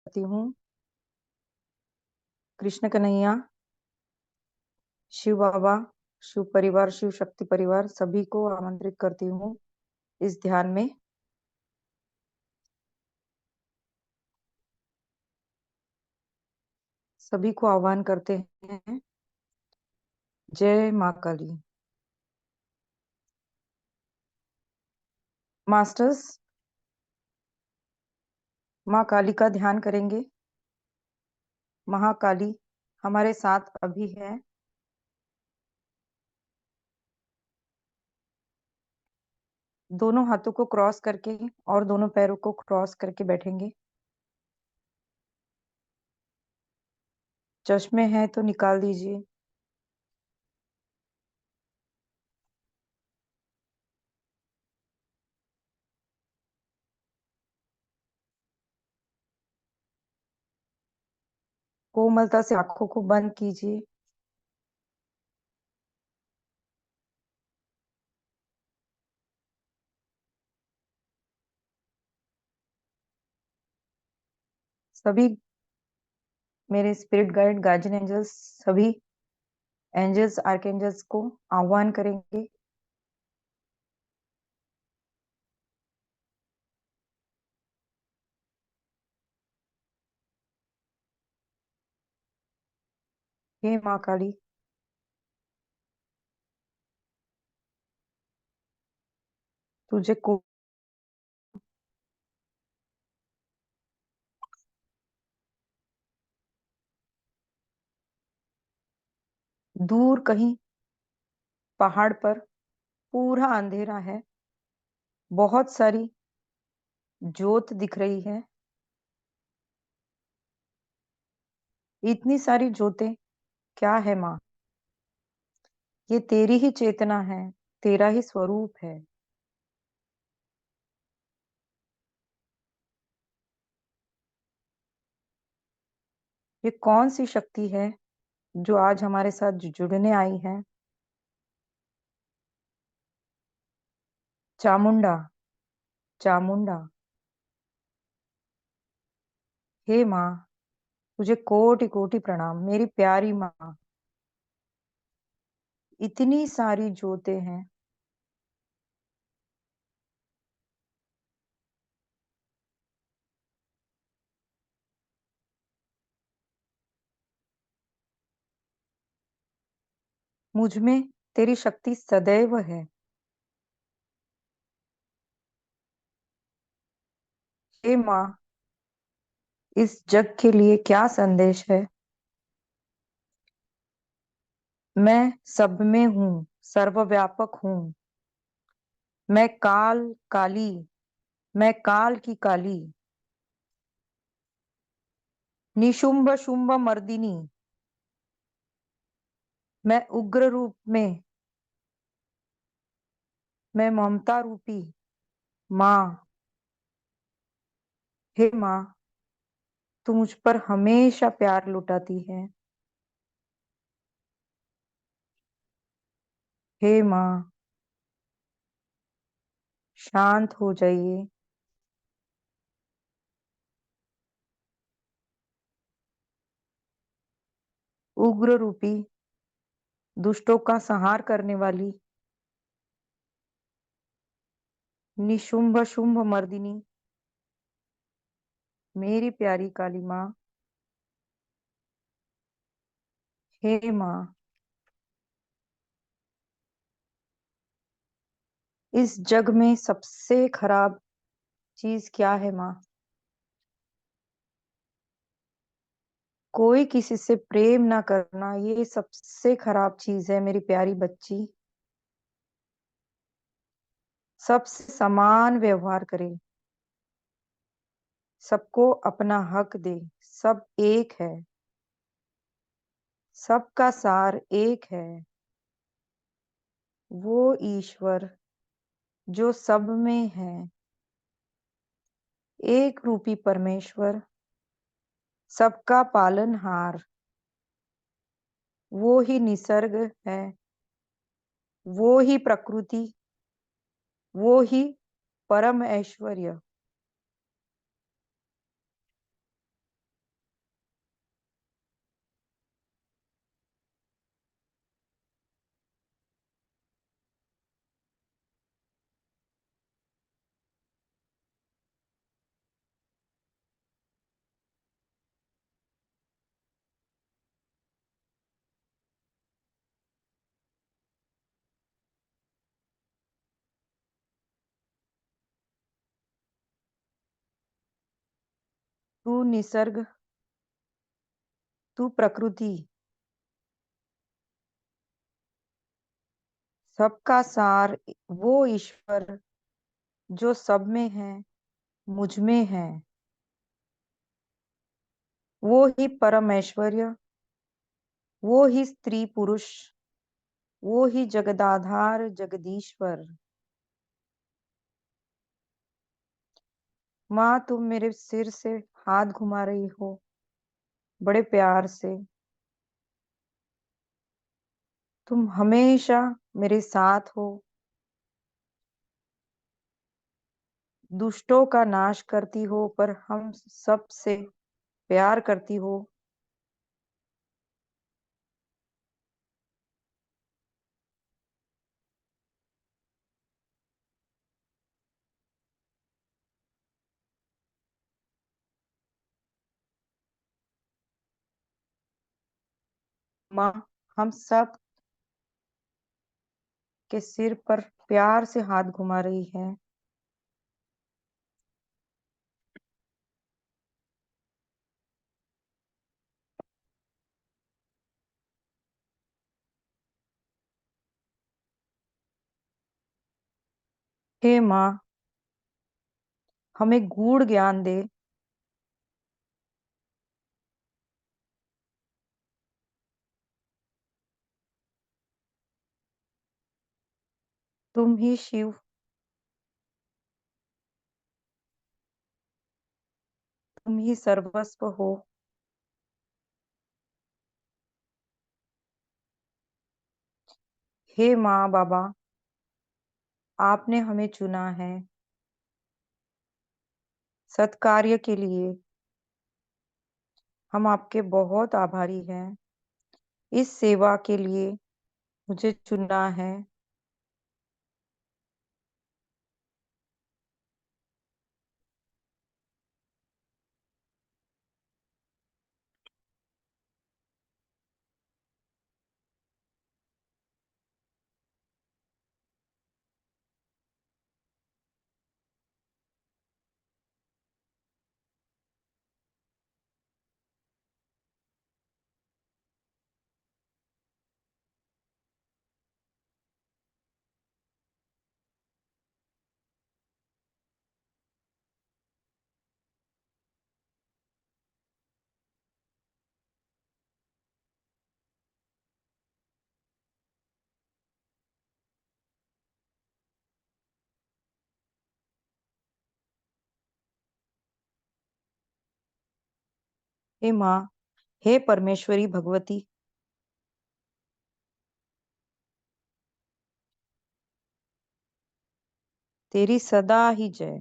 करती हूँ कृष्ण कन्हैया, शिव बाबा, शिव परिवार, शिव शक्ति परिवार सभी को आमंत्रित करती हूँ इस ध्यान में। सभी को आह्वान करते हैं। जय माँ काली। मास्टर्स, माँ काली का ध्यान करेंगे। महाकाली हमारे साथ अभी है। दोनों हाथों को क्रॉस करके और दोनों पैरों को क्रॉस करके बैठेंगे। चश्मे हैं तो निकाल दीजिए। कोमलता से आंखों को बंद कीजिए। सभी मेरे स्पिरिट गाइड, गार्जियन एंजल्स, सभी एंजल्स, आर्कएंजल्स को आह्वान करेंगे। हे माँ काली, तुझे को दूर कहीं पहाड़ पर पूरा अंधेरा है। बहुत सारी जोत दिख रही है। इतनी सारी जोतें क्या है माँ? ये तेरी ही चेतना है, तेरा ही स्वरूप है। ये कौन सी शक्ति है जो आज हमारे साथ जुड़ने आई है? चामुंडा, चामुंडा। हे माँ, तुझे कोटि कोटि प्रणाम मेरी प्यारी माँ। इतनी सारी जोतें हैं। मुझ में तेरी शक्ति सदैव है। हे माँ, इस जग के लिए क्या संदेश है? मैं सब में हूँ, सर्वव्यापक हूँ। मैं काल काली, मैं काल की काली, निशुंभ शुंभ मर्दिनी। मैं उग्र रूप में, मैं ममता रूपी माँ। हे माँ, तू मुझ पर हमेशा प्यार लुटाती है। हे माँ, शांत हो जाइए। उग्र रूपी दुष्टों का संहार करने वाली निशुंभ शुंभ मर्दिनी, मेरी प्यारी काली माँ। हे माँ, इस जग में सबसे खराब चीज क्या है माँ? कोई किसी से प्रेम ना करना, ये सबसे खराब चीज है मेरी प्यारी बच्ची। सबसे समान व्यवहार करे, सबको अपना हक दे। सब एक है, सबका सार एक है। वो ईश्वर जो सब में है, एक रूपी परमेश्वर, सबका पालनहार। वो ही निसर्ग है, वो ही प्रकृति, वो ही परम ऐश्वर्य। तू निसर्ग, तू प्रकृति, सबका सार, वो ईश्वर जो सब में है, मुझ में है, वो ही परम ऐश्वर्य, वो ही स्त्री पुरुष, वो ही जगदाधार जगदीश्वर। माँ, तुम मेरे सिर से हाथ घुमा रही हो बड़े प्यार से। तुम हमेशा मेरे साथ हो, दुष्टों का नाश करती हो पर हम सब से प्यार करती हो। माँ, हम सब के सिर पर प्यार से हाथ घुमा रही है। हे माँ, हमें गूढ़ ज्ञान दे। तुम ही शिव, तुम ही सर्वस्व हो। हे माँ बाबा, आपने हमें चुना है सत्कार्य के लिए। हम आपके बहुत आभारी हैं। इस सेवा के लिए मुझे चुना है। हे माँ, हे परमेश्वरी भगवती, तेरी सदा ही जय।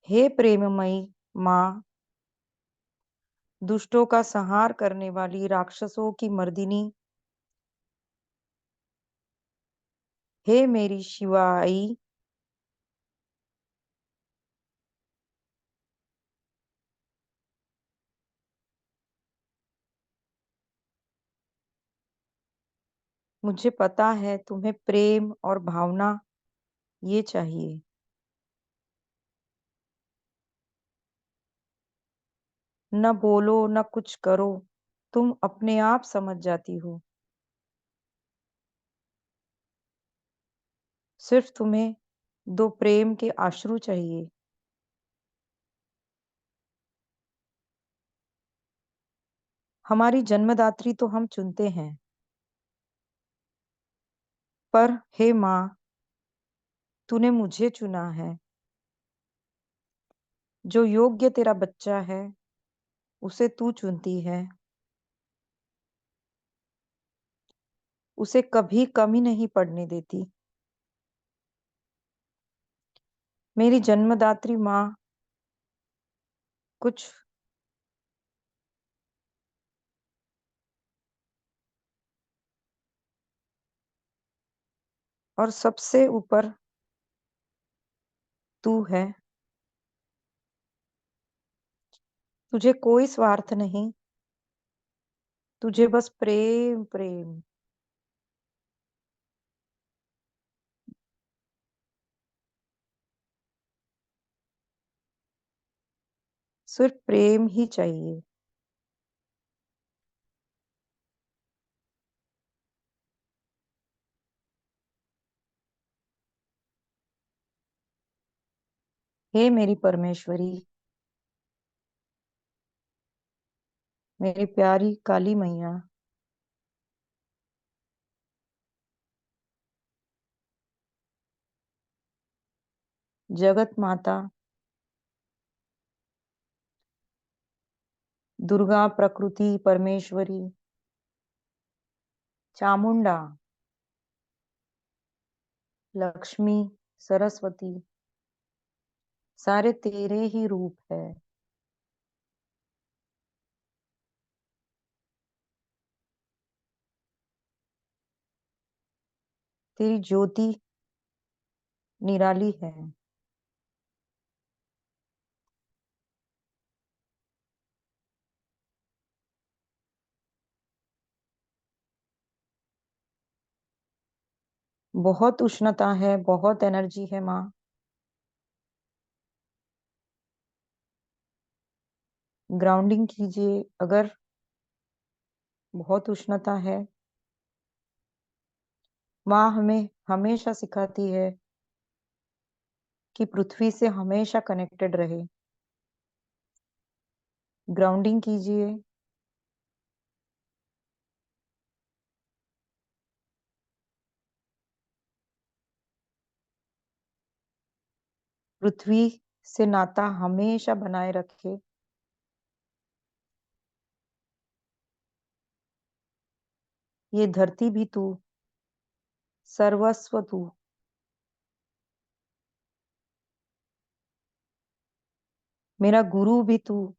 हे प्रेममयी माँ, दुष्टों का संहार करने वाली, राक्षसों की मर्दिनी, हे मेरी शिवाई, मुझे पता है तुम्हें प्रेम और भावना ये चाहिए। न बोलो न कुछ करो, तुम अपने आप समझ जाती हो। सिर्फ तुम्हें दो प्रेम के अश्रु चाहिए। हमारी जन्मदात्री तो हम चुनते हैं, पर हे माँ, तूने मुझे चुना है। जो योग्य तेरा बच्चा है उसे तू चुनती है। उसे कभी कमी नहीं पड़ने देती। मेरी जन्मदात्री माँ, कुछ और सबसे ऊपर तू है। तुझे कोई स्वार्थ नहीं, तुझे बस प्रेम प्रेम। सिर्फ प्रेम ही चाहिए। हे मेरी परमेश्वरी, मेरी प्यारी काली मैया, जगत माता, दुर्गा प्रकृति परमेश्वरी, चामुंडा, लक्ष्मी, सरस्वती, सारे तेरे ही रूप है। तेरी ज्योति निराली है। बहुत उष्णता है, बहुत एनर्जी है माँ। ग्राउंडिंग कीजिए। अगर बहुत उष्णता है, माँ हमें हमेशा सिखाती है कि पृथ्वी से हमेशा कनेक्टेड रहे। ग्राउंडिंग कीजिए। पृथ्वी से नाता हमेशा बनाए रखे। ये धरती भी तू, सर्वस्व तू। मेरा गुरु भी तू,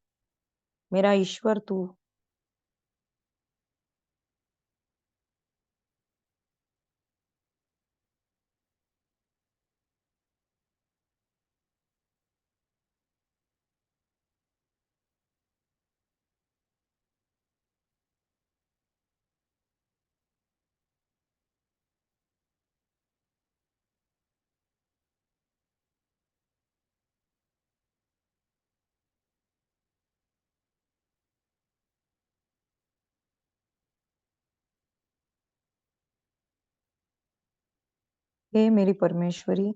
मेरा ईश्वर तू। हे मेरी परमेश्वरी,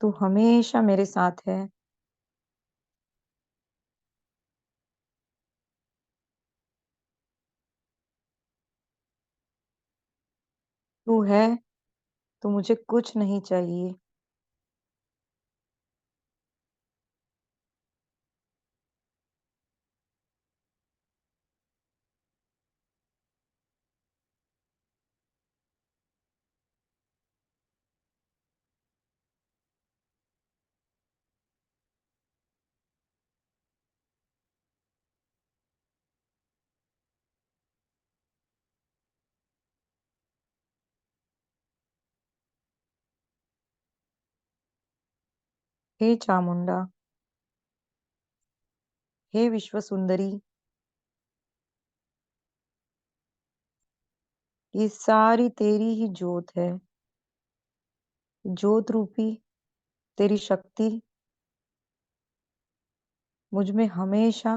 तू हमेशा मेरे साथ है। तू है तो मुझे कुछ नहीं चाहिए। हे चामुंडा, हे विश्व सुंदरी, ये सारी तेरी ही जोत है। जोत रूपी तेरी शक्ति मुझ में हमेशा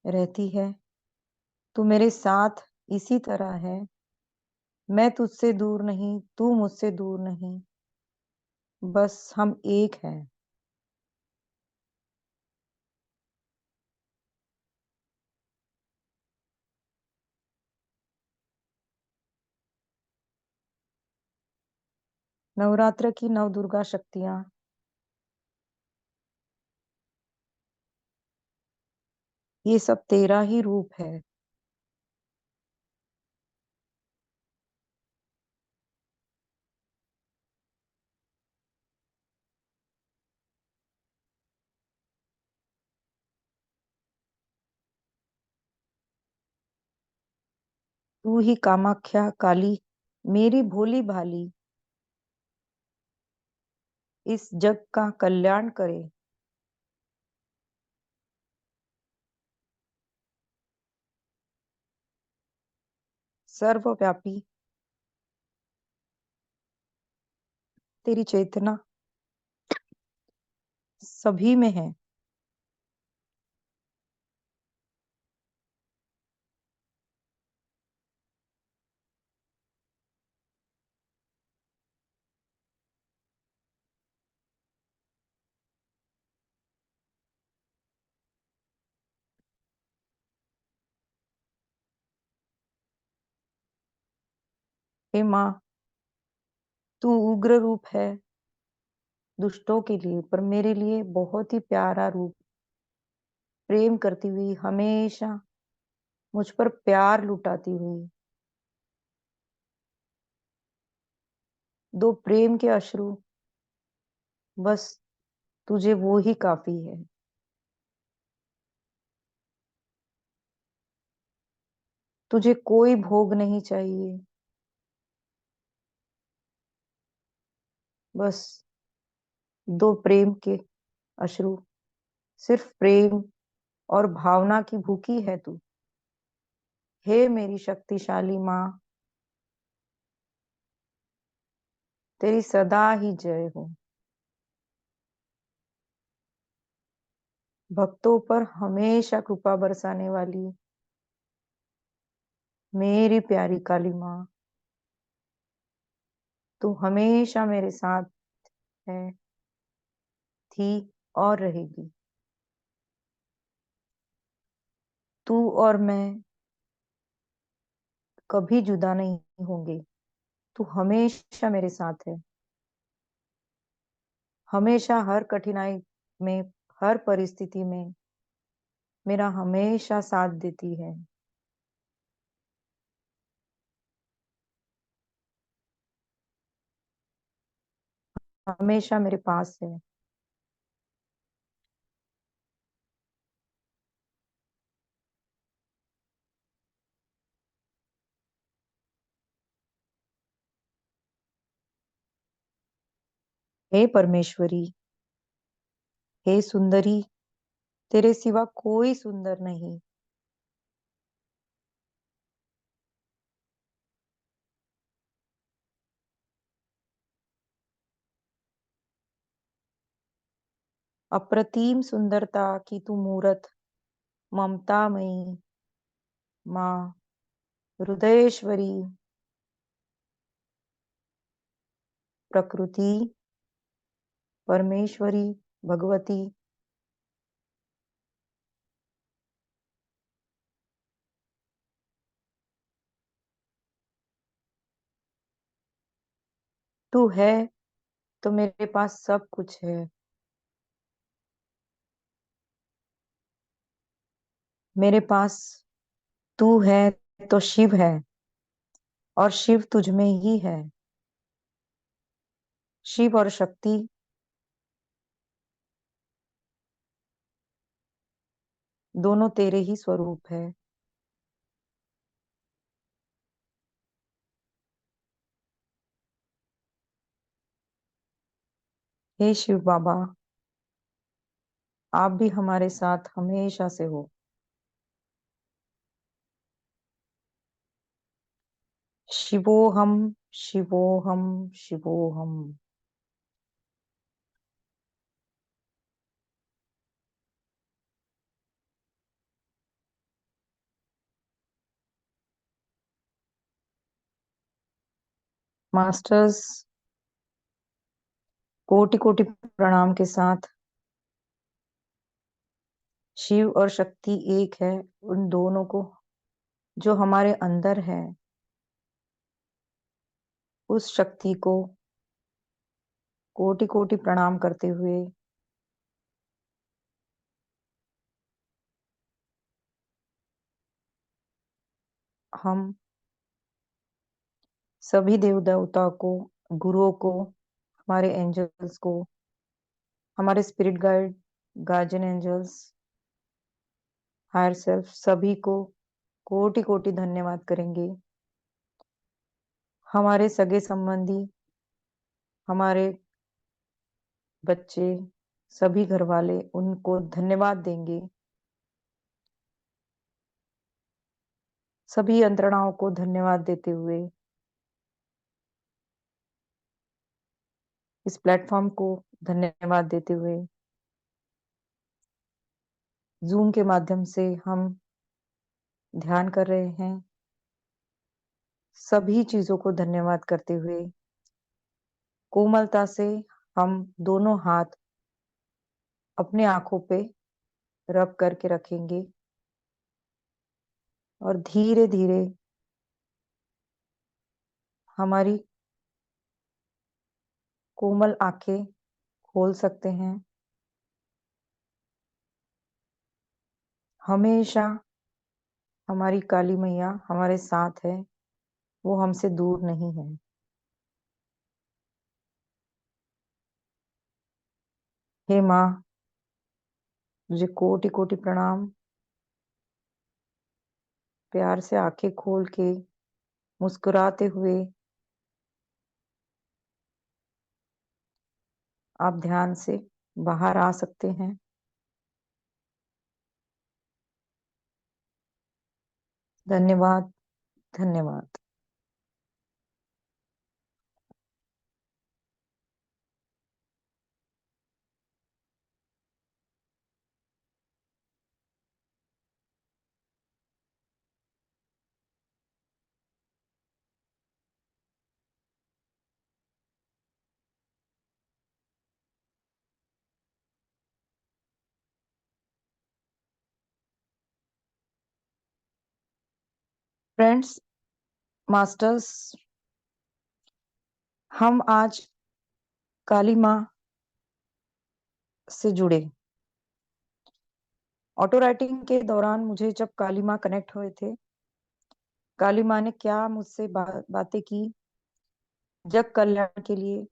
रहती है। तू मेरे साथ इसी तरह है। मैं तुझसे दूर नहीं, तू मुझसे दूर नहीं। बस हम एक हैं। नवरात्र की नव दुर्गा शक्तियां, ये सब तेरा ही रूप है। तू ही कामाख्या काली, मेरी भोली भाली, इस जग का कल्याण करे। सर्वव्यापी तेरी चेतना सभी में है। हे माँ, तू उग्र रूप है दुष्टों के लिए, पर मेरे लिए बहुत ही प्यारा रूप, प्रेम करती हुई, हमेशा मुझ पर प्यार लुटाती हुई। दो प्रेम के अश्रु, बस तुझे वो ही काफी है। तुझे कोई भोग नहीं चाहिए, बस दो प्रेम के अश्रु। सिर्फ प्रेम और भावना की भूखी है तू। हे मेरी शक्तिशाली माँ, तेरी सदा ही जय हो। भक्तों पर हमेशा कृपा बरसाने वाली मेरी प्यारी काली माँ, तू हमेशा मेरे साथ है, थी और रहेगी। तू और मैं कभी जुदा नहीं होंगे। तू हमेशा मेरे साथ है, हमेशा हर कठिनाई में, हर परिस्थिति में मेरा हमेशा साथ देती है। हमेशा मेरे पास है। हे परमेश्वरी, हे सुंदरी, तेरे सिवा कोई सुंदर नहीं। अप्रतिम सुंदरता की तू मूरत, ममतामयी माँ, हृदयेश्वरी, प्रकृति, परमेश्वरी, भगवती। तू है तो मेरे पास सब कुछ है। मेरे पास तू है तो शिव है, और शिव तुझ में ही है। शिव और शक्ति दोनों तेरे ही स्वरूप है। हे शिव बाबा, आप भी हमारे साथ हमेशा से हो। शिवोहम, शिवोहम, शिवोहम। मास्टर्स, कोटि कोटि प्रणाम के साथ, शिव और शक्ति एक है। उन दोनों को जो हमारे अंदर है, उस शक्ति को कोटि कोटि प्रणाम करते हुए हम सभी देव देवताओं को, गुरुओं को, हमारे एंजल्स को, हमारे spirit guide, guardian angels, higher self, सभी को कोटि कोटि धन्यवाद करेंगे। हमारे सगे संबंधी, हमारे बच्चे, सभी घर वाले उनको धन्यवाद देंगे। सभी यंत्रणाओं को धन्यवाद देते हुए, इस प्लेटफॉर्म को धन्यवाद देते हुए जूम के माध्यम से हम ध्यान कर रहे हैं। सभी चीजों को धन्यवाद करते हुए कोमलता से हम दोनों हाथ अपने आंखों पे रब करके रखेंगे और धीरे धीरे हमारी कोमल आंखें खोल सकते हैं। हमेशा हमारी काली मैया हमारे साथ है, वो हमसे दूर नहीं है। हे माँ, मुझे कोटि कोटि प्रणाम। प्यार से आंखें खोल के मुस्कुराते हुए आप ध्यान से बाहर आ सकते हैं। धन्यवाद, धन्यवाद। फ्रेंड्स, मास्टर्स, हम आज काली माँ से जुड़े। ऑटो राइटिंग के दौरान मुझे जब काली माँ कनेक्ट हुए थे, काली माँ ने क्या मुझसे बातें की जग कल्याण के लिए,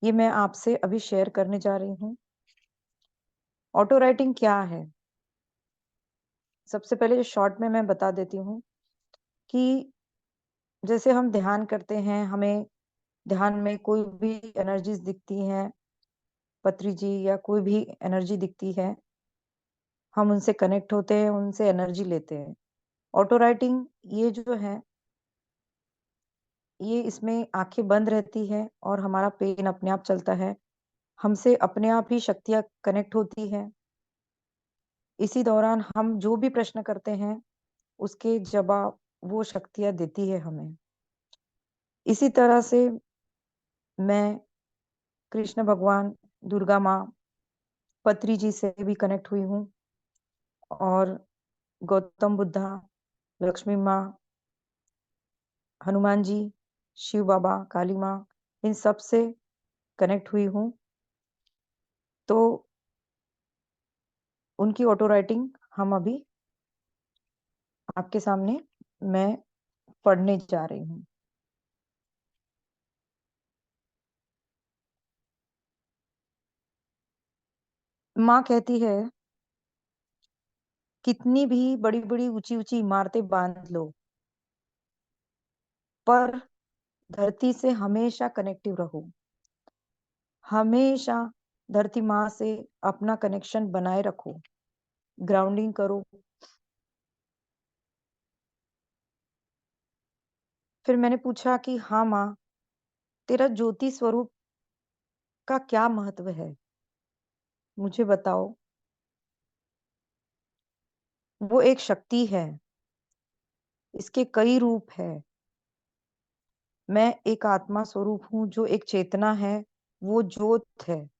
ये मैं आपसे अभी शेयर करने जा रही हूँ। ऑटो राइटिंग क्या है? सबसे पहले शॉर्ट में मैं बता देती हूँ कि जैसे हम ध्यान करते हैं, हमें ध्यान में कोई भी एनर्जीज दिखती हैं, पत्री जी या कोई भी एनर्जी दिखती है, हम उनसे कनेक्ट होते हैं, उनसे एनर्जी लेते हैं। ऑटो राइटिंग ये जो है, ये इसमें आंखें बंद रहती है और हमारा पेन अपने आप चलता है। हमसे अपने आप ही शक्तियाँ कनेक्ट होती हैं। इसी दौरान हम जो भी प्रश्न करते हैं, उसके जवाब वो शक्तियाँ देती है हमें। इसी तरह से मैं कृष्ण भगवान, दुर्गा माँ, पत्री जी से भी कनेक्ट हुई हूँ और गौतम बुद्धा, लक्ष्मी माँ, हनुमान जी, शिव बाबा, काली माँ, इन सब से कनेक्ट हुई हूँ। तो उनकी ऑटो राइटिंग हम अभी आपके सामने मैं पढ़ने जा रही हूँ। माँ कहती है, कितनी भी बड़ी-बड़ी, ऊँची-ऊँची इमारतें बाँध लो, पर धरती से हमेशा कनेक्टिव रहो। हमेशा धरती माँ से अपना कनेक्शन बनाए रखो, ग्राउंडिंग करो। फिर मैंने पूछा कि हाँ माँ, तेरा ज्योति स्वरूप का क्या महत्व है? मुझे बताओ। वो एक शक्ति है, इसके कई रूप हैं। मैं एक आत्मा स्वरूप हूँ जो एक चेतना है, वो ज्योत है।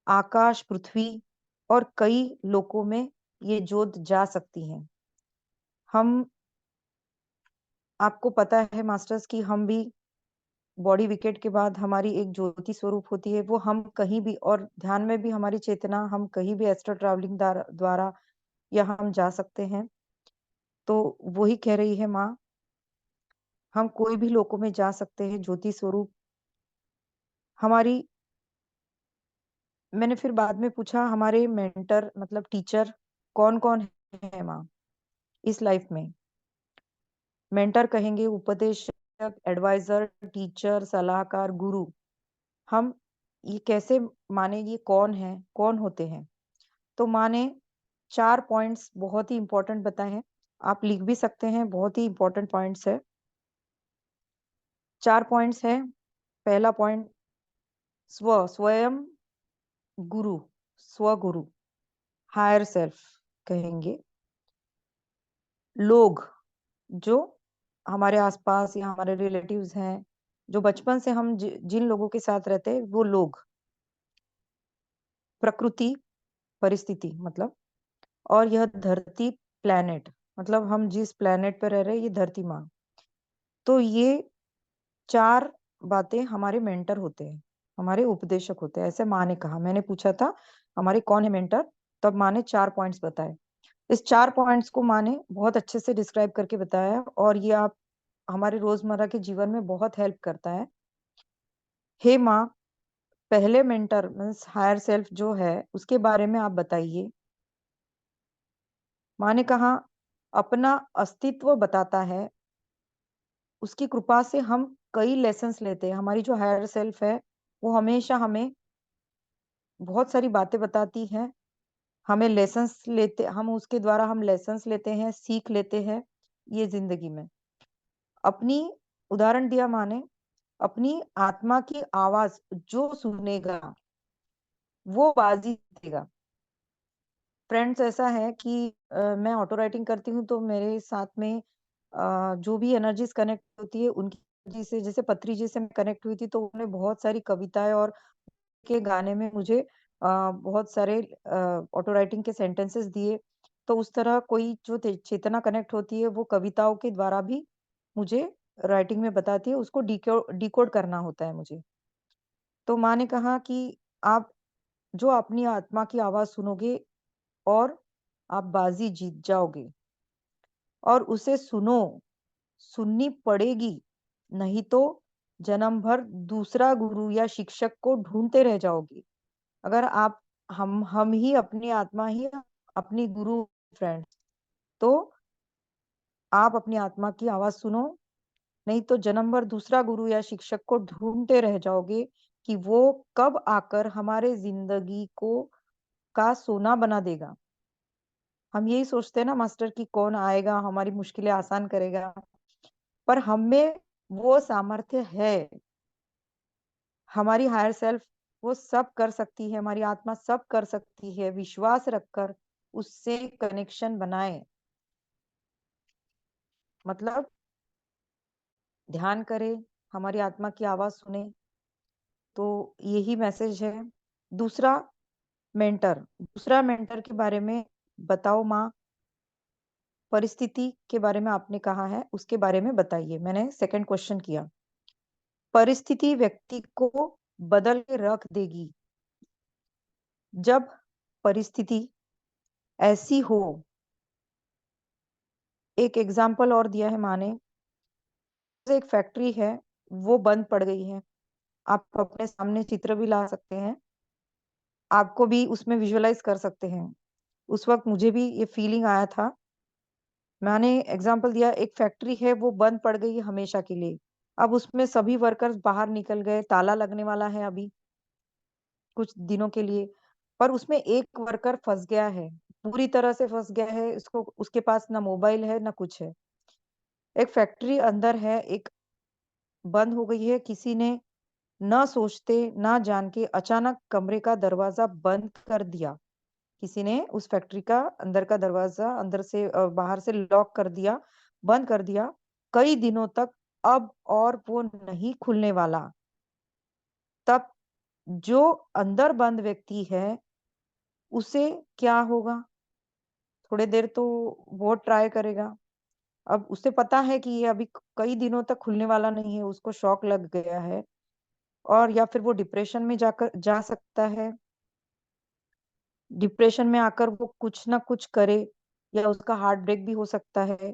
आकाश, पृथ्वी और कई लोकों में ये ज्योत जा सकती है। हम आपको पता है मास्टर्स कि हम भी बॉडी विकेट के बाद हमारी एक ज्योति स्वरूप होती है, वो हम कहीं भी और ध्यान में भी हमारी चेतना हम कहीं भी एस्ट्रो ट्रैवलिंग द्वारा या हम जा सकते हैं। तो वही कह रही है माँ, हम कोई भी लोकों में जा सकते हैं ज्योति स्वरूप। हमारी मैंने फिर बाद में पूछा हमारे मेंटर मतलब टीचर कौन-कौन है माँ इस लाइफ में? मेंटर कहेंगे उपदेशक, एडवाइजर, टीचर, सलाहकार, गुरु। हम ये कैसे माने ये कौन है? कौन होते हैं? तो माँ ने 4 पॉइंट्स बहुत ही इम्पोर्टेंट बताए हैं। आप लिख भी सकते हैं, बहुत ही इम्पोर्टेंट पॉइंट्स है। 4 पॉइंट्स हैं। पहला पॉइंट स्वयं गुरु, स्वगुरु। हायर सेल्फ कहेंगे। लोग जो हमारे आसपास या हमारे रिलेटिव्स हैं, जो बचपन से हम जिन लोगों के साथ रहते हैं, वो लोग। प्रकृति, परिस्थिति मतलब, और यह धरती, प्लैनेट, मतलब हम जिस प्लैनेट पर रह रहे हैं, ये धरती माँ। तो ये 4 बातें हमारे मेंटर होते हैं, हमारे उपदेशक होते हैं, ऐसे माँ ने कहा। मैंने पूछा था हमारे कौन है मेंटर, तब माँ ने 4 पॉइंट्स बताए। इस 4 पॉइंट्स को माँ ने बहुत अच्छे से डिस्क्राइब करके बताया, और ये आप हमारे रोजमर्रा के जीवन में बहुत हेल्प करता है। हे माँ, पहले मेंटर मीन्स हायर सेल्फ जो है, उसके बारे में आप बताइए। माँ ने कहा, अपना अस्तित्व बताता है, उसकी कृपा से हम कई लेसन्स लेते हैं। हमारी जो हायर सेल्फ है, वो हमेशा हमें बहुत सारी बातें बताती है, हमें लेसन्स लेते हम उसके द्वारा हम लेसन्स लेते हैं, सीख लेते हैं ये जिंदगी में। अपनी उदाहरण दिया माँ ने, अपनी आत्मा की आवाज जो सुनेगा, वो बाजी जीतेगा। फ्रेंड्स, ऐसा है कि मैं ऑटो राइटिंग करती हूँ, तो मेरे साथ में जो भी एनर्जीज कनेक्ट होती है, उनकी एनर्जी से, जैसे पत्री जी से मैं कनेक्ट हुई थी, तो उन्होंने बहुत सारी कविताएं और के गाने में मुझे बहुत सारे ऑटो राइटिंग के सेंटेंसेस दिए। तो उस तरह कोई जो चेतना कनेक्ट होती है, वो कविताओं के द्वारा भी मुझे राइटिंग में बताती है, उसको डिकोड करना होता है मुझे। तो माँ ने कहा कि आप जो अपनी आत्मा की आवाज सुनोगे, और आप बाजी जीत जाओगे, और उसे सुनो, सुननी पड़ेगी, नहीं तो जन्म भर दूसरा गुरु या शिक्षक को ढूंढते रह जाओगे। अगर आप हम ही अपनी आत्मा ही अपनी गुरु, फ्रेंड, तो आप अपनी आत्मा की आवाज सुनो, नहीं तो जन्म भर दूसरा गुरु या शिक्षक को ढूंढते रह जाओगे कि वो कब आकर हमारे जिंदगी को का सोना बना देगा। हम यही सोचते हैं ना मास्टर, कि कौन आएगा हमारी मुश्किलें आसान करेगा, पर हम में वो सामर्थ्य है। हमारी हायर सेल्फ वो सब कर सकती है, हमारी आत्मा सब कर सकती है। विश्वास रखकर उससे कनेक्शन बनाए, मतलब ध्यान करे, हमारी आत्मा की आवाज सुने। तो यही मैसेज है। दूसरा दूसरा मेंटर के बारे में बताओ माँ। परिस्थिति के बारे में आपने कहा है, उसके बारे में बताइए। मैंने सेकंड क्वेश्चन किया। परिस्थिति व्यक्ति को बदल के रख देगी। जब परिस्थिति ऐसी हो, एक एग्जाम्पल और दिया है माँ ने। एक फैक्ट्री है, वो बंद पड़ गई है। आप अपने सामने चित्र भी ला सकते हैं, आपको भी उसमें विजुअलाइज कर सकते हैं। उस वक्त मुझे भी ये फीलिंग आया था। मैंने एग्जाम्पल दिया, एक फैक्ट्री है, वो बंद पड़ गई है हमेशा के लिए। अब उसमें सभी वर्कर्स बाहर निकल गए, ताला लगने वाला है अभी कुछ दिनों के लिए। पर उसमें एक वर्कर फंस गया है, पूरी तरह से फंस गया है। उसको उसके पास ना मोबाइल है ना कुछ है। एक फैक्ट्री अंदर है, एक बंद हो गई है। किसी ने ना सोचते ना जान के अचानक कमरे का दरवाजा बंद कर दिया। किसी ने उस फैक्ट्री का अंदर का दरवाजा अंदर से बाहर से लॉक कर दिया, बंद कर दिया कई दिनों तक। अब और वो नहीं खुलने वाला। तब जो अंदर बंद व्यक्ति है, उसे क्या होगा? थोड़ी देर तो वो ट्राई करेगा। अब उसे पता है कि ये अभी कई दिनों तक खुलने वाला नहीं है, उसको शॉक लग गया है, और या फिर वो डिप्रेशन में जाकर जा सकता है। डिप्रेशन में आकर वो कुछ ना कुछ करे, या उसका हार्ट ब्रेक भी हो सकता है।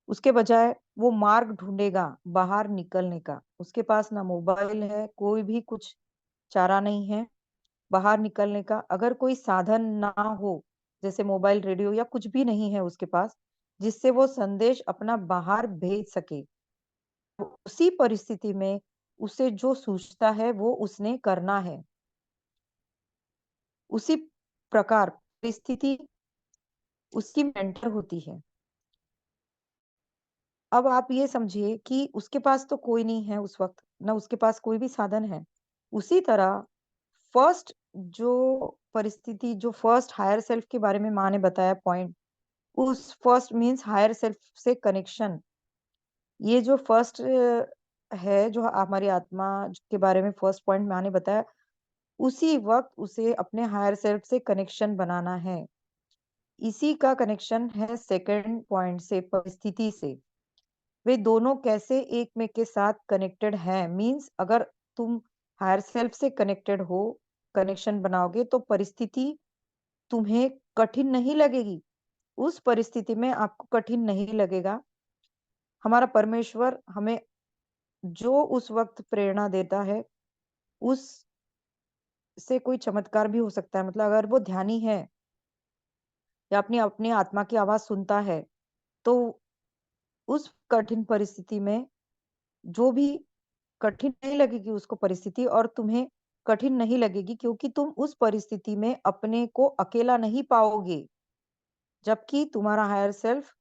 उसके बजाय वो मार्ग ढूंढेगा बाहर निकलने का। उसके पास ना मोबाइल है, कोई भी कुछ चारा नहीं है बाहर निकलने का। अगर कोई साधन ना हो, जैसे मोबाइल, रेडियो या कुछ भी नहीं है उसके पास, जिससे वो संदेश अपना बाहर भेज सके, तो उसी परिस्थिति में उसे जो सूझता है वो उसने करना है। उसी प्रकार परिस्थिति उसकी मेंटर होती है। अब आप ये समझिए कि उसके पास तो कोई नहीं है उस वक्त, ना उसके पास कोई भी साधन है। उसी तरह फर्स्ट जो परिस्थिति, जो फर्स्ट हायर सेल्फ के बारे में माँ ने बताया पॉइंट, उस फर्स्ट मीन्स हायर सेल्फ से कनेक्शन। ये जो फर्स्ट है, जो हमारी आत्मा के बारे में फर्स्ट पॉइंट माँ ने बताया, उसी वक़्त उसे अपने हायर सेल्फ से कनेक्शन बनाना है। इसी का कनेक्शन है सेकंड पॉइंट से, परिस्थिति से। वे दोनों कैसे एक में के साथ कनेक्टेड हैं, मीन्स अगर तुम हायर सेल्फ से कनेक्टेड हो, कनेक्शन बनाओगे तो परिस्थिति तुम्हें कठिन नहीं लगेगी। उस परिस्थिति में आपको कठिन नहीं लगेगा। हमारा परमेश्वर हमें जो उस वक़्त प्रेरणा देता है, उससे कोई चमत्कार भी हो सकता है। मतलब अगर वो ध्यानी है या अपनी अपनी आत्मा की आवाज़ सुनता है, तो उस कठिन परिस्थिति में जो भी कठिन नहीं लगेगी उसको परिस्थिति, और तुम्हें कठिन नहीं लगेगी, क्योंकि तुम उस परिस्थिति में अपने को अकेला नहीं पाओगे, जबकि तुम्हारा हायर सेल्फ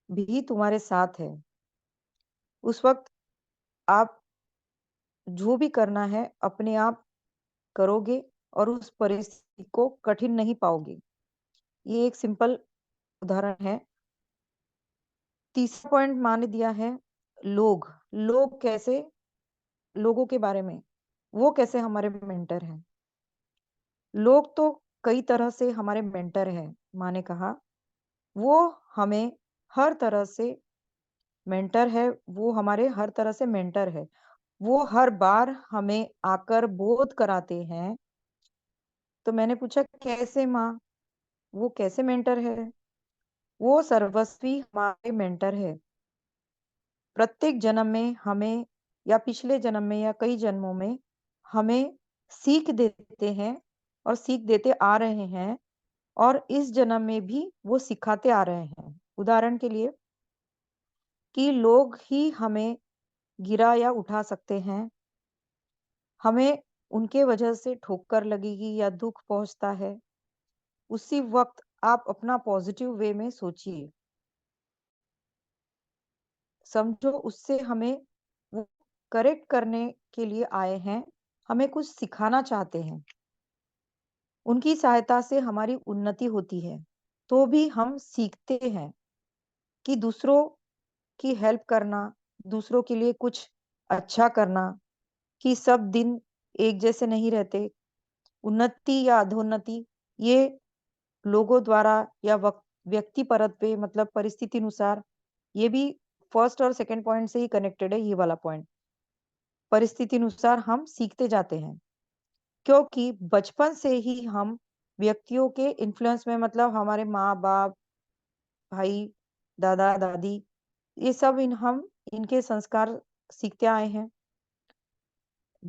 भी तुम्हारे साथ है। उस वक़्त आप जो भी करना है अपने आप करोगे और उस परिस्थिति को कठिन नहीं पाओगे। ये एक सिंपल उदाहरण है। तीसरा पॉइंट माँ ने दिया है लोग। लोग कैसे, लोगों के बारे में, वो कैसे हमारे मेंटर हैं। लोग तो कई तरह से हमारे मेंटर हैं, माँ ने कहा। वो हमें हर तरह से मेंटर है, वो हमारे हर तरह से मेंटर है। वो हर बार हमें आकर बोध कराते हैं। तो मैंने पूछा कैसे माँ, वो कैसे मेंटर है? वो सर्वस्वी हमारे मेंटर है। प्रत्येक जन्म में हमें, या पिछले जन्म में या कई जन्मों में हमें सीख देते हैं और सीख देते आ रहे हैं, और इस जन्म में भी वो सिखाते आ रहे हैं। उदाहरण के लिए कि लोग ही हमें गिरा या उठा सकते हैं। हमें उनके वजह से ठोकर लगेगी या दुख पहुंचता है, उसी वक्त आप अपना पॉजिटिव वे में सोचिए, समझो उससे हमें वो करेक्ट करने के लिए आए हैं, हमें कुछ सिखाना चाहते हैं। उनकी सहायता से हमारी उन्नति होती है, तो भी हम सीखते हैं कि दूसरों की हेल्प करना, दूसरों के लिए कुछ अच्छा करना, कि सब दिन एक जैसे नहीं रहते। उन्नति या अधोन्नति ये लोगों द्वारा या व्यक्ति परत पे, मतलब परिस्थिति अनुसार, ये भी फर्स्ट और सेकंड पॉइंट से ही कनेक्टेड है। ये वाला पॉइंट परिस्थिति अनुसार हम सीखते जाते हैं, क्योंकि बचपन से ही हम व्यक्तियों के इन्फ्लुएंस में, मतलब हमारे माँ बाप, भाई, दादा दादी, ये सब हम इनके संस्कार सीखते आए हैं।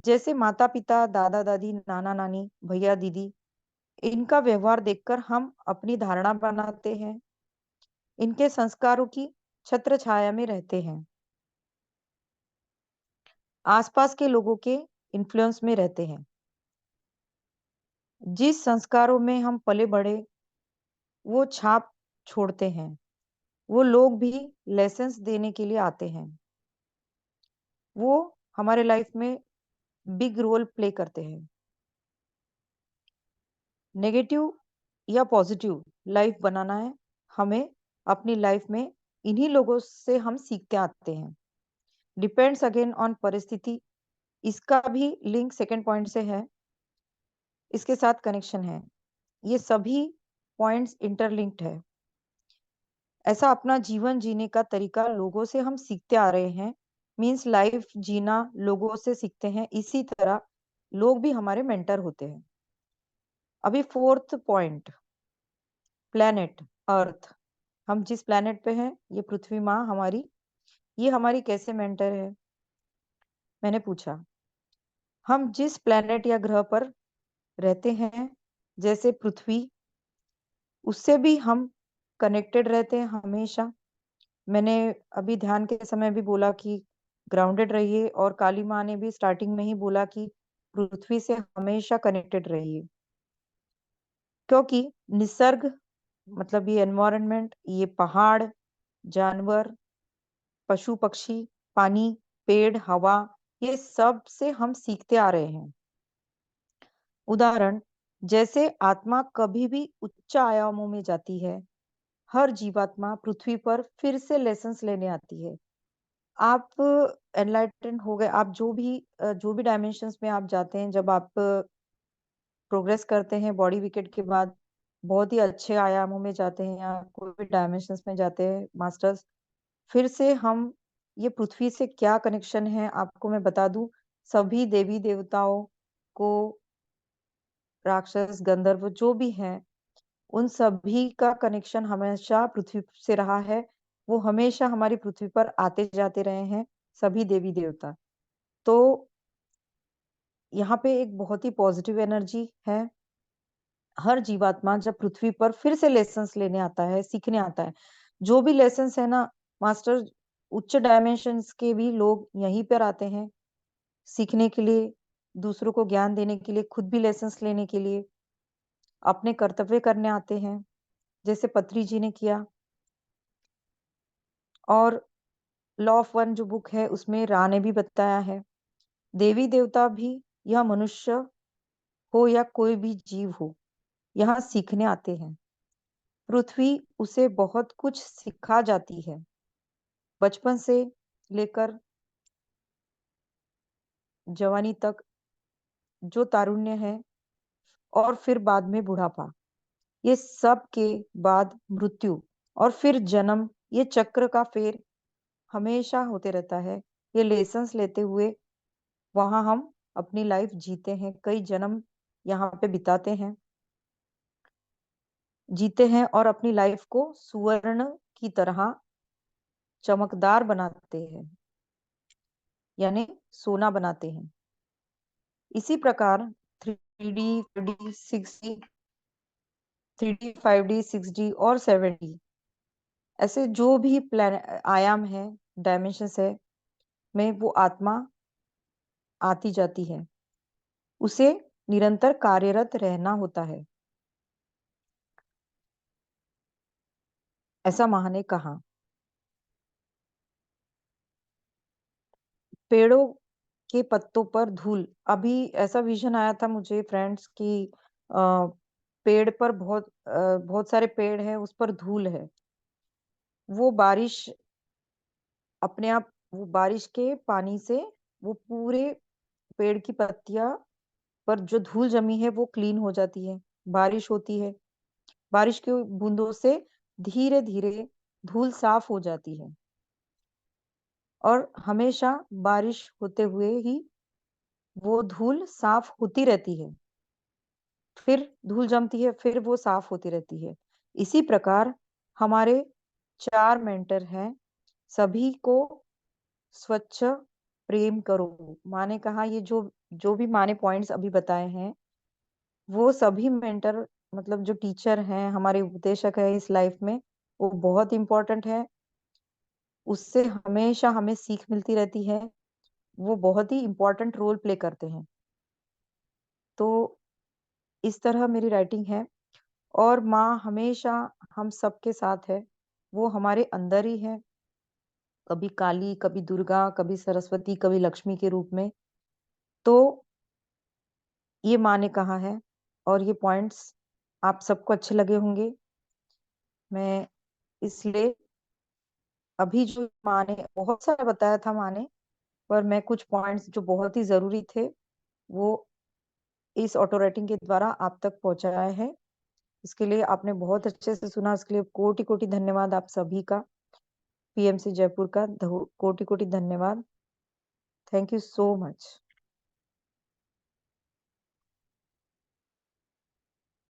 जैसे माता पिता, दादा दादी, नाना नानी, भैया दीदी, इनका व्यवहार देखकर हम अपनी धारणा बनाते हैं, इनके संस्कारों की छत्र छाया में रहते हैं, आसपास के लोगों के इन्फ्लुएंस में रहते हैं। जिस संस्कारों में हम पले बढ़े, वो छाप छोड़ते हैं। वो लोग भी लेसन्स देने के लिए आते हैं। वो हमारे लाइफ में बिग रोल प्ले करते हैं। नेगेटिव या पॉजिटिव लाइफ बनाना है हमें अपनी लाइफ में, इन्हीं लोगों से हम सीखते आते हैं। डिपेंड्स अगेन ऑन परिस्थिति, इसका भी लिंक सेकंड पॉइंट से है, इसके साथ कनेक्शन है। ये सभी पॉइंट्स इंटरलिंक्ड है। ऐसा अपना जीवन जीने का तरीका लोगों से हम सीखते आ रहे हैं, मीन्स लाइफ जीना लोगों से सीखते हैं। इसी तरह लोग भी हमारे मेंटर होते हैं। अभी फोर्थ पॉइंट, प्लेनेट अर्थ। हम जिस प्लेनेट पे हैं, ये पृथ्वी माँ हमारी, ये हमारी कैसे मेंटर है? मैंने पूछा हम जिस प्लेनेट या ग्रह पर रहते हैं, जैसे पृथ्वी, उससे भी हम कनेक्टेड रहते हैं हमेशा। मैंने अभी ध्यान के समय भी बोला कि ग्राउंडेड रहिए, और काली माँ ने भी स्टार्टिंग में ही बोला कि पृथ्वी से हमेशा कनेक्टेड रहिए, क्योंकि निसर्ग, मतलब ये एनवायरनमेंट, ये पहाड़, जानवर, पशु पक्षी, पानी, पेड़, हवा, ये सब से हम सीखते आ रहे हैं। उदाहरण जैसे आत्मा कभी भी उच्च आयामों में जाती है, हर जीवात्मा पृथ्वी पर फिर से लेसन्स लेने आती है। आप एनलाइटेंड हो गए, आप जो भी डायमेंशंस में आप जाते हैं, जब आप प्रोग्रेस करते हैं बॉडी विकेट के बाद, बहुत ही अच्छे आयामों में जाते हैं या कोई भी डायमेंशंस में जाते हैं मास्टर्स, फिर से हम ये पृथ्वी से क्या कनेक्शन है आपको मैं बता दूं। सभी देवी देवताओं को, राक्षस गंधर्व जो भी हैं, उन सभी का कनेक्शन हमेशा पृथ्वी से रहा है। वो हमेशा हमारी पृथ्वी पर आते जाते रहे हैं, सभी देवी देवता। तो यहाँ पे एक बहुत ही पॉजिटिव एनर्जी है। हर जीवात्मा जब पृथ्वी पर फिर से लेसन्स लेने आता है, सीखने आता है, जो भी लेसन्स है ना मास्टर, उच्च डायमेंशंस के भी लोग यहीं पर आते हैं सीखने के लिए, दूसरों को ज्ञान देने के लिए, खुद भी लेसन्स लेने के लिए, अपने कर्तव्य करने आते हैं, जैसे पत्री जी ने किया। और लॉ ऑफ वन जो बुक है उसमें रा ने भी बताया है, देवी देवता भी, यह मनुष्य हो या कोई भी जीव हो, यहाँ सीखने आते हैं। पृथ्वी उसे बहुत कुछ सिखा जाती है, बचपन से लेकर जवानी तक, जो तारुण्य है, और फिर बाद में बुढ़ापा, ये सब के बाद मृत्यु, और फिर जन्म, ये चक्र का फेर हमेशा होते रहता है। ये लेसन्स लेते हुए वहां हम अपनी लाइफ जीते हैं, कई जन्म यहाँ पे बिताते हैं, जीते हैं, और अपनी लाइफ को सुवर्ण की तरह चमकदार बनाते हैं, यानी सोना बनाते हैं। इसी प्रकार 3D 4D 6D, 3D 5D 6D और 7D, ऐसे जो भी आयाम है, डायमेंशंस है, में वो आत्मा आती जाती है, उसे निरंतर कार्यरत रहना होता है, ऐसा माँ ने कहा। पेड़ों के पत्तों पर धूल, अभी ऐसा विजन आया था मुझे फ्रेंड्स की, पेड़ पर बहुत सारे पेड़ है, उस पर धूल है। वो बारिश अपने आप, वो बारिश के पानी से वो पूरे पेड़ की पत्तियां पर जो धूल जमी है वो क्लीन हो जाती है। बारिश होती है, बारिश की बूंदों से धीरे धीरे धूल साफ हो जाती है, और हमेशा बारिश होते हुए ही वो धूल साफ होती रहती है, फिर धूल जमती है, फिर वो साफ होती रहती है। इसी प्रकार हमारे 4 मेंटर हैं, सभी को स्वच्छ प्रेम करो। माँ ने कहा, ये जो जो भी माँ ने पॉइंट्स अभी बताए हैं, वो सभी मेंटर, मतलब जो टीचर हैं, हमारे उपदेशक है इस लाइफ में, वो बहुत इंपॉर्टेंट है। उससे हमेशा हमें सीख मिलती रहती है, वो बहुत ही इंपॉर्टेंट रोल प्ले करते हैं। तो इस तरह मेरी राइटिंग है, और माँ हमेशा हम सबके साथ है, वो हमारे अंदर ही है, कभी काली, कभी दुर्गा, कभी सरस्वती, कभी लक्ष्मी के रूप में। तो ये माँ ने कहा है, और ये पॉइंट्स आप सबको अच्छे लगे होंगे। मैं इसलिए अभी जो माँ ने बहुत सारा बताया था माँ ने, पर मैं कुछ पॉइंट्स जो बहुत ही जरूरी थे वो इस ऑटो राइटिंग के द्वारा आप तक पहुंचाया है। इसके लिए आपने बहुत अच्छे से सुना, इसके लिए कोटि कोटि धन्यवाद आप सभी का, पीएमसी जयपुर का कोटि कोटि धन्यवाद। Thank you so much.